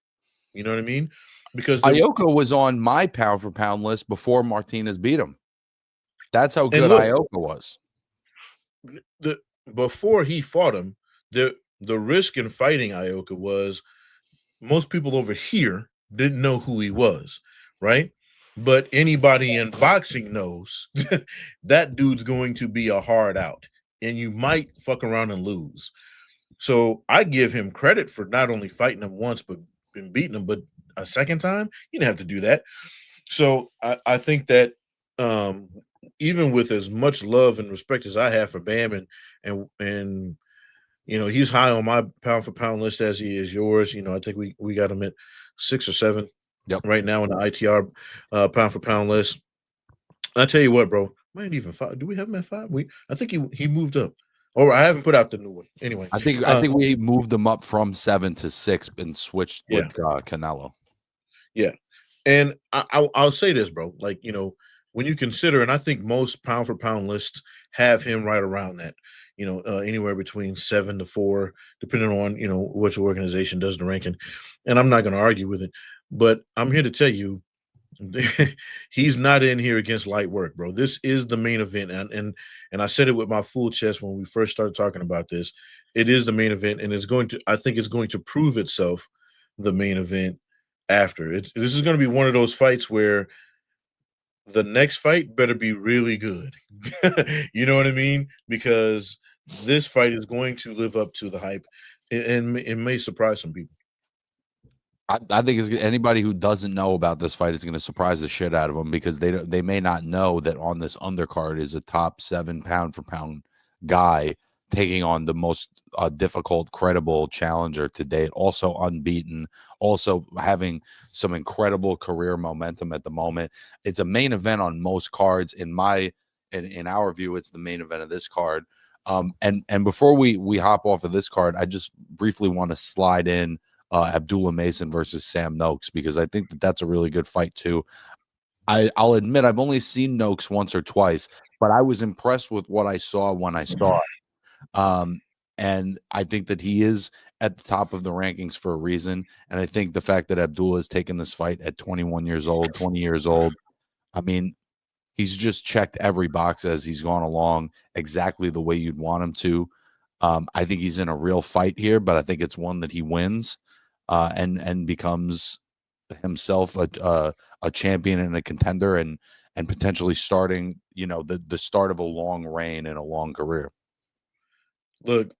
you know what I mean? Because the Ioka was on my pound for pound list before Martinez beat him. That's how and good look, Ioka was. the before he fought him, the risk in fighting Ioka was most people over here didn't know who he was, right? But anybody in boxing knows that dude's going to be a hard out, and you might fuck around and lose. So I give him credit for not only fighting him once, but been beating him, but a second time, you didn't have to do that. So I think that um, even with as much love and respect as I have for Bam and he's high on my pound for pound list as he is yours. I think we got him at 6 or 7 Yep. right now in the ITR pound for pound list. I tell you what, bro, might even 5. Do we have him at 5? I think he moved up, or I haven't put out the new one. Anyway, I think we moved them up from 7 to 6 and switched yeah, with Canelo. yeah. And I'll say this, bro. Like, when you consider, and I think most pound for pound lists have him right around that, anywhere between 7 to 4, depending on, which organization does the ranking. And I'm not going to argue with it, but I'm here to tell you, he's not in here against light work, bro. This is the main event. And I said it with my full chest when we first started talking about this. It is the main event, and I think it's going to prove itself the main event after. This is going to be one of those fights where the next fight better be really good. You know what I mean? Because this fight is going to live up to the hype, and it may surprise some people. I think anybody who doesn't know about this fight is going to surprise the shit out of them because they may not know that on this undercard is a top 7 pound for pound guy taking on the most difficult, credible challenger to date, also unbeaten, also having some incredible career momentum at the moment. It's a main event on most cards. In our view, it's the main event of this card. And before we hop off of this card, I just briefly want to slide in Abdullah Mason versus Sam Noakes because I think that's a really good fight too. I'll admit I've only seen Noakes once or twice, but I was impressed with what I saw when I saw it. And I think that he is at the top of the rankings for a reason. And I think the fact that Abdullah has taken this fight at 21 years old, 20 years old, I mean, he's just checked every box as he's gone along exactly the way you'd want him to. I think he's in a real fight here, but I think it's one that he wins and becomes himself a champion and a contender and potentially starting, the start of a long reign and a long career. Look,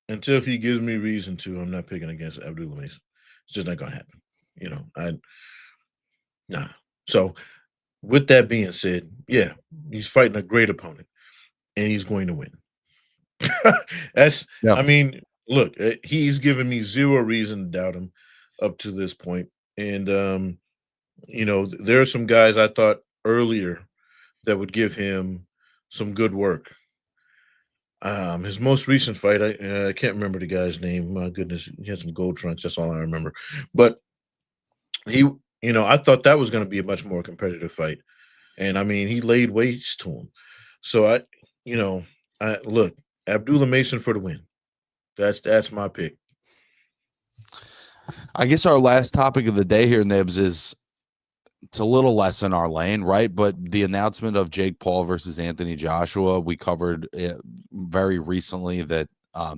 until he gives me reason to, I'm not picking against Abdullah Mason. It's just not gonna happen. Nah. So with that being said, yeah, he's fighting a great opponent and he's going to win. That's Yeah. I mean, look, he's given me zero reason to doubt him up to this point. And there are some guys I thought earlier that would give him some good work. His most recent fight, I can't remember the guy's name. My goodness, he had some gold trunks. That's all I remember. But he, I thought that was going to be a much more competitive fight, and I mean, he laid waste to him. So you know, I look Abdullah Mason for the win. That's my pick. I guess our last topic of the day here, Nibs, is it's a little less in our lane, right? But the announcement of Jake Paul versus Anthony Joshua, we covered very recently that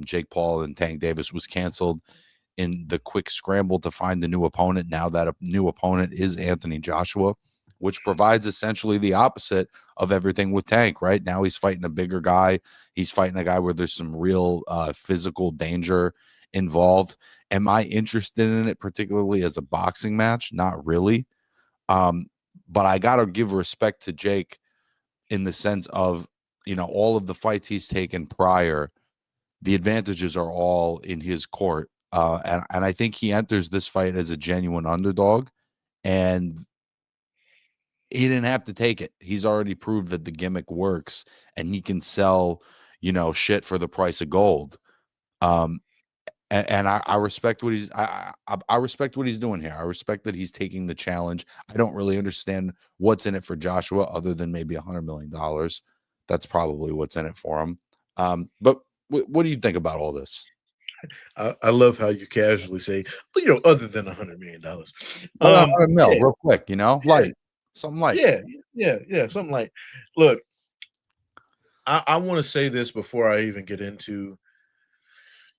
Jake Paul and Tank Davis was canceled in the quick scramble to find a new opponent. Now that a new opponent is Anthony Joshua, which provides essentially the opposite of everything with Tank, right? Now he's fighting a bigger guy. He's fighting a guy where there's some real physical danger involved. Am I interested in it, particularly as a boxing match? Not really. But I got to give respect to Jake in the sense of, all of the fights he's taken prior, the advantages are all in his court. And I think he enters this fight as a genuine underdog, and he didn't have to take it. He's already proved that the gimmick works and he can sell, shit for the price of gold. Um, and I respect what I respect what he's doing here. I respect that he's taking the challenge. I don't really understand what's in it for Joshua other than maybe $100 million. That's probably what's in it for him. But what do you think about all this? I love how you casually say, other than $100 million. Well, 100 mil, Yeah, real quick, yeah, something light. yeah, something like. Look, I want to say this before I even get into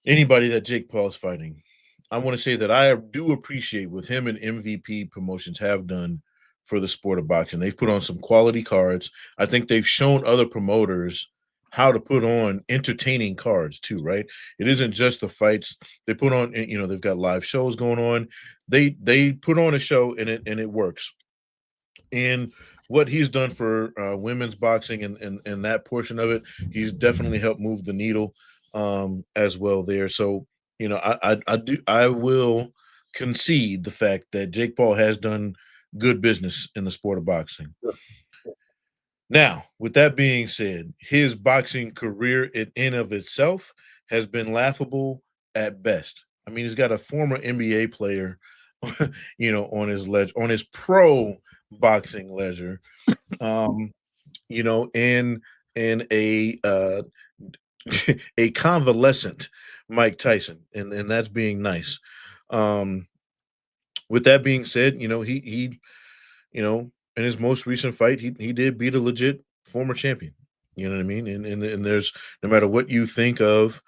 anybody that Jake Paul's fighting. I want to say that I do appreciate what him and MVP Promotions have done for the sport of boxing. They've put on some quality cards. I think they've shown other promoters how to put on entertaining cards too, right? It isn't just the fights they put on. They've got live shows going on. They put on a show and it works. And what he's done for women's boxing and that portion of it, he's definitely helped move the needle as well there. So I will concede the fact that Jake Paul has done good business in the sport of boxing. Now, with that being said, his boxing career in of itself has been laughable at best. I mean, he's got a former NBA player, on his on his pro boxing ledger, um, and a convalescent Mike Tyson, and that's being nice. Um, with that being said, in his most recent fight, he did beat a legit former champion. You know what I mean? And there's no matter what you think of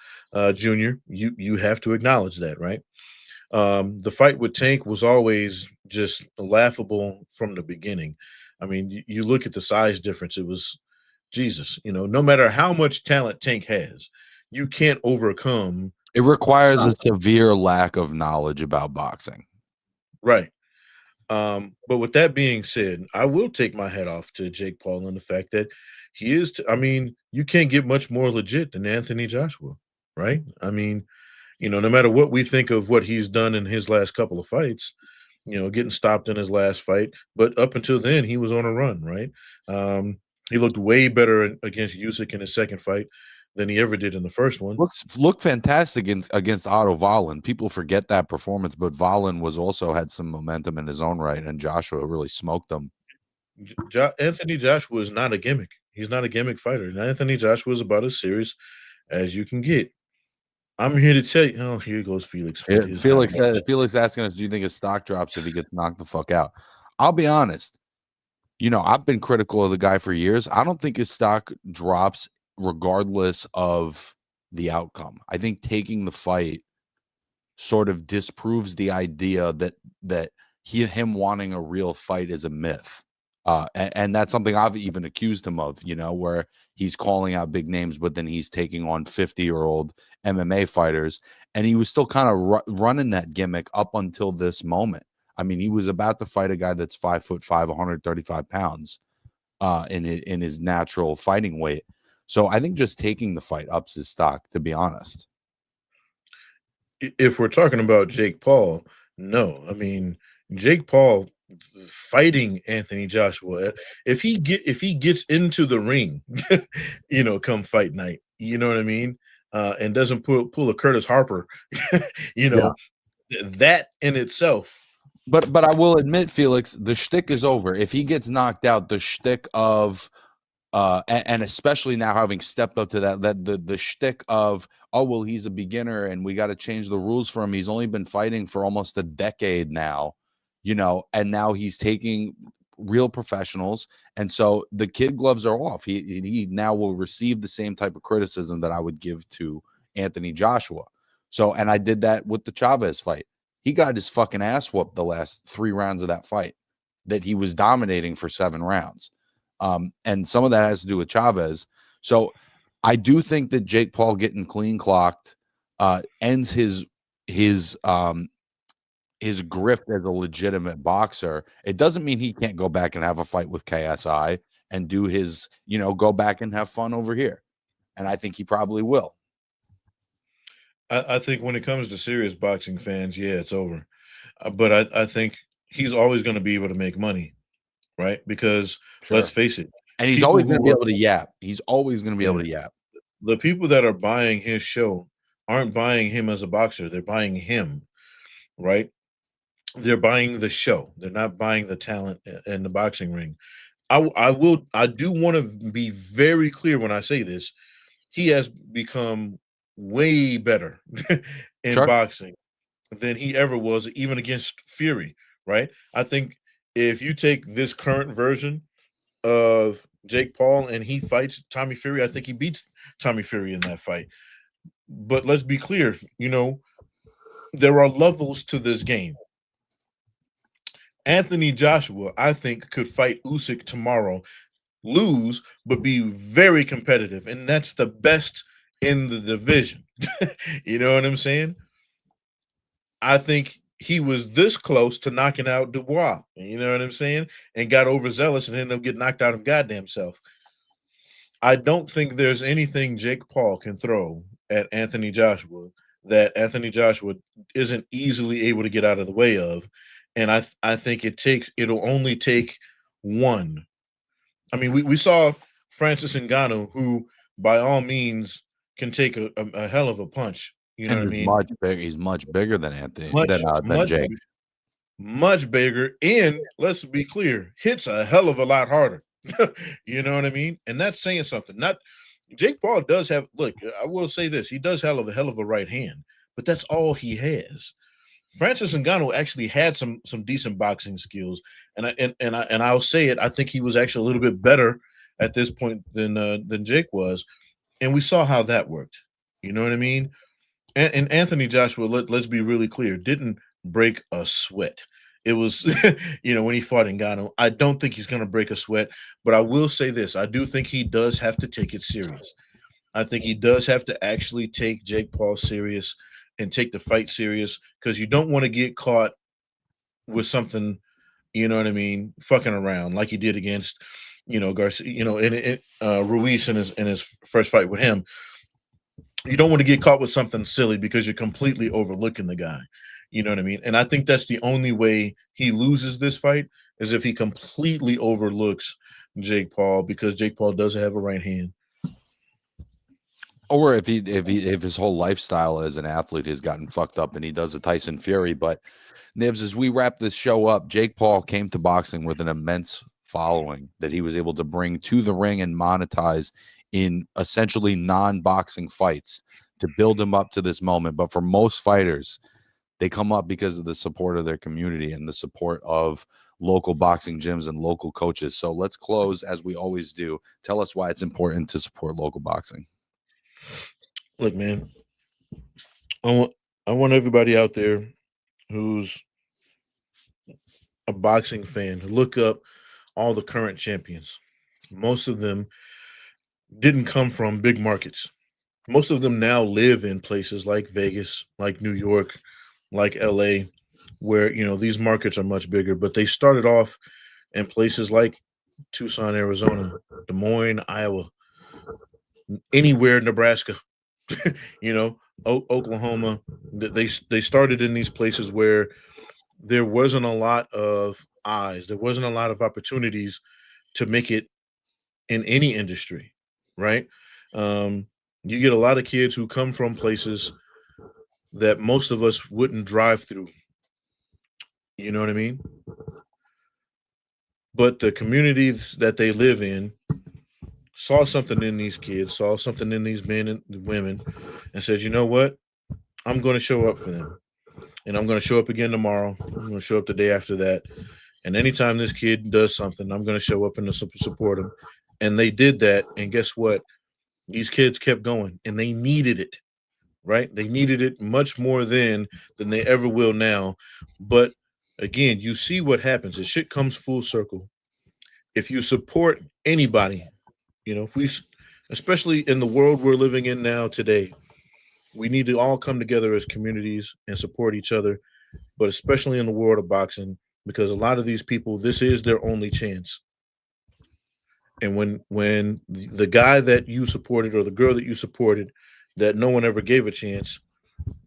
Junior, you have to acknowledge that, right? The fight with Tank was always just laughable from the beginning. I mean, you look at the size difference; it was Jesus. No matter how much talent Tank has, you can't overcome It requires size, a severe lack of knowledge about boxing. right? But with that being said, I will take my hat off to Jake Paul and the fact that he is. I mean, you can't get much more legit than Anthony Joshua, right? I mean, no matter what we think of what he's done in his last couple of fights, getting stopped in his last fight, but up until then, he was on a run, right? He looked way better against Usyk in his second fight than he ever did in the first one. Looked fantastic against Otto Wallin. People forget that performance, but Wallin was also had some momentum in his own right, and Joshua really smoked him. Anthony Joshua is not a gimmick. He's not a gimmick fighter. And Anthony Joshua is about as serious as you can get. I'm here to tell you. Oh, here goes Felix with his hot takes. Felix asking us, do you think his stock drops if he gets knocked the fuck out? I'll be honest. I've been critical of the guy for years. I don't think his stock drops regardless of the outcome. I think taking the fight sort of disproves the idea that him wanting a real fight is a myth. And that's something I've even accused him of, where he's calling out big names, but then he's taking on 50-year-old MMA fighters. And he was still kind of running that gimmick up until this moment. I mean, he was about to fight a guy that's 5'5", 135 pounds in his natural fighting weight. So I think just taking the fight ups his stock, to be honest. If we're talking about Jake Paul, no. I mean, Jake Paul fighting Anthony Joshua. If he gets into the ring, come fight night, you know what I mean, and doesn't pull a Curtis Harper, you know, that in itself. But I will admit, Felix, the shtick is over. If he gets knocked out, the shtick of and especially now having stepped up to that the shtick of, oh well, he's a beginner and we got to change the rules for him. He's only been fighting for almost a decade now, and now he's taking real professionals, and so the kid gloves are off. He now will receive the same type of criticism that I would give to Anthony Joshua. So, and I did that with the Chavez fight. He got his fucking ass whooped the last 3 rounds of that fight, that he was dominating for 7 rounds. And some of that has to do with Chavez. So I do think that Jake Paul getting clean clocked ends his grift as a legitimate boxer. It doesn't mean he can't go back and have a fight with KSI and do his, go back and have fun over here. And I think he probably will. I think when it comes to serious boxing fans, yeah, it's over. But I think he's always going to be able to make money, right? Because let's face it, and he's people always going to who be are able to yap. He's always going to be able to yap. the people that are buying his show aren't buying him as a boxer. They're buying him, right? They're buying the show. They're not buying the talent in the boxing ring. I do want to be very clear when I say this. He has become way better in boxing than he ever was, even against Fury, right? I think if you take this current version of Jake Paul and he fights Tommy Fury, I think he beats Tommy Fury in that fight. But let's be clear, there are levels to this game. Anthony Joshua, I think, could fight Usyk tomorrow lose, but be very competitive. And that's the best in the division. You know what I'm saying? I think he was this close to knocking out Dubois. You know what I'm saying? And got overzealous and ended up getting knocked out of goddamn self. I don't think there's anything Jake Paul can throw at Anthony Joshua that Anthony Joshua isn't easily able to get out of the way of. And I think it'll only take one. I mean, we saw Francis Ngannou, who by all means can take a hell of a punch. You know And what I is mean? much big. He's much bigger than Anthony Much, than much, Jake. much bigger. And let's be clear, hits a hell of a lot harder. You know what I mean? And that's saying something. Not Jake Paul does have. Look, I will say this: he does have a hell of a right hand, but that's all he has. Francis Ngannou actually had some decent boxing skills, and I'll say it. I think he was actually a little bit better at this point than Jake was, and we saw how that worked. You know what I mean? And Anthony Joshua, let's be really clear, didn't break a sweat. It was, when he fought Ngannou. I don't think he's going to break a sweat, but I will say this: I do think he does have to take it serious. I think he does have to actually take Jake Paul serious and take the fight serious because you don't want to get caught with something, you know what I mean, fucking around like he did against, Garcia, Ruiz in his first fight with him. You don't want to get caught with something silly because you're completely overlooking the guy. You know what I mean? And I think that's the only way he loses this fight is if he completely overlooks Jake Paul because Jake Paul does have a right hand. Or if his whole lifestyle as an athlete has gotten fucked up and he does a Tyson Fury. But Nibs, as we wrap this show up, Jake Paul came to boxing with an immense following that he was able to bring to the ring and monetize in essentially non-boxing fights to build him up to this moment. But for most fighters, they come up because of the support of their community and the support of local boxing gyms and local coaches. So let's close as we always do. Tell us why it's important to support local boxing. Look, man, I want everybody out there who's a boxing fan to look up all the current champions. Most of them didn't come from big markets. Most of them now live in places like Vegas, like New York, like LA, where these markets are much bigger. But they started off in places like Tucson, Arizona, Des Moines, Iowa, anywhere Nebraska, Oklahoma. They started in these places where there wasn't a lot of eyes, there wasn't a lot of opportunities to make it in any industry, right? You get a lot of kids who come from places that most of us wouldn't drive through. You know what I mean? But the communities that they live in saw something in these kids, saw something in these men and women, and said, you know what? I'm going to show up for them. And I'm going to show up again tomorrow. I'm going to show up the day after that. And anytime this kid does something, I'm going to show up and support him. And they did that. And guess what? These kids kept going and they needed it, right? They needed it much more then than they ever will now. But again, you see what happens. The shit comes full circle. If you support anybody, if we, especially in the world we're living in now today, we need to all come together as communities and support each other, but especially in the world of boxing, because a lot of these people, this is their only chance. And when the guy that you supported or the girl that you supported that no one ever gave a chance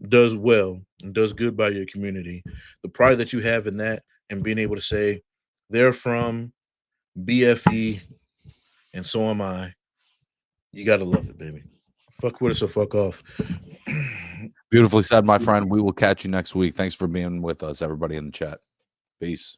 does well and does good by your community, the pride that you have in that and being able to say they're from BFE and so am I, you got to love it, baby. Fuck with us or fuck off. Beautifully said, my friend. We will catch you next week. Thanks for being with us, everybody in the chat. Peace.